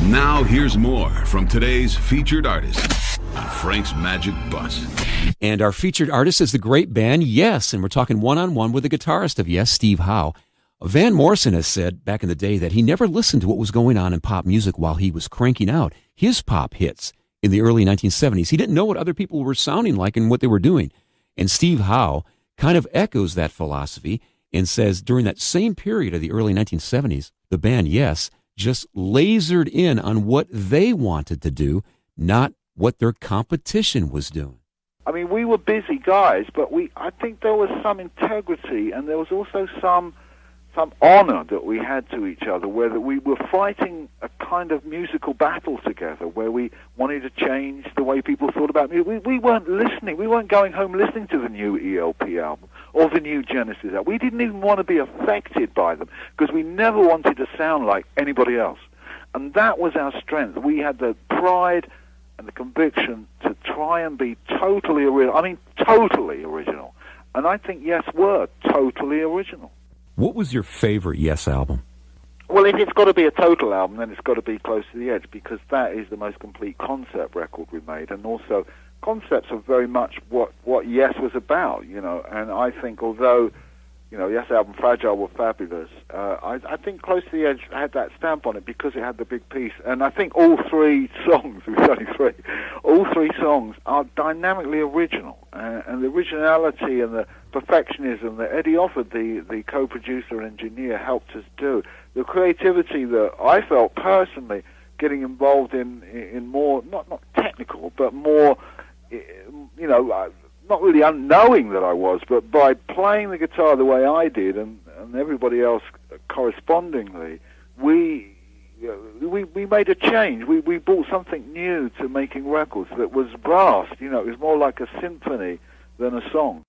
Now here's more from today's featured artist on Frank's Magic Bus. And our featured artist is the great band Yes, and we're talking one-on-one with the guitarist of Yes, Steve Howe. Van Morrison has said back in the day that he never listened to what was going on in pop music while he was cranking out his pop hits in the early 1970s. He didn't know what other people were sounding like and what they were doing. And Steve Howe kind of echoes that philosophy and says during that same period of the early 1970s, the band Yes just lasered in on what they wanted to do, not what their competition was doing. I mean, we were busy guys, but I think there was some integrity, and there was also some honor that we had to each other, where that we were fighting a kind of musical battle together, where we wanted to change the way people thought about music. We weren't listening. We weren't going home listening to the new ELP album or the new Genesis album. We didn't even want to be affected by them because we never wanted to sound like anybody else. And that was our strength. We had the pride and the conviction to try and be totally original. I mean, totally original. And I think Yes were totally original. What was your favorite Yes album? Well, if it's got to be a total album, then it's got to be Close to the Edge, because that is the most complete concept record we made. And also, concepts are very much what Yes was about, you know. And I think although, you know, Yes album Fragile were fabulous, I think Close to the Edge had that stamp on it because it had the big piece. And I think all three songs, there's only three, all three songs are dynamically original. And the originality and the perfectionism that Eddie offered, the co-producer and engineer, helped us do. The creativity that I felt personally getting involved in more, not technical, but more, you know, not really unknowing that I was, but by playing the guitar the way I did and everybody else correspondingly, we made a change. We brought something new to making records that was vast. You know, it was more like a symphony than a song.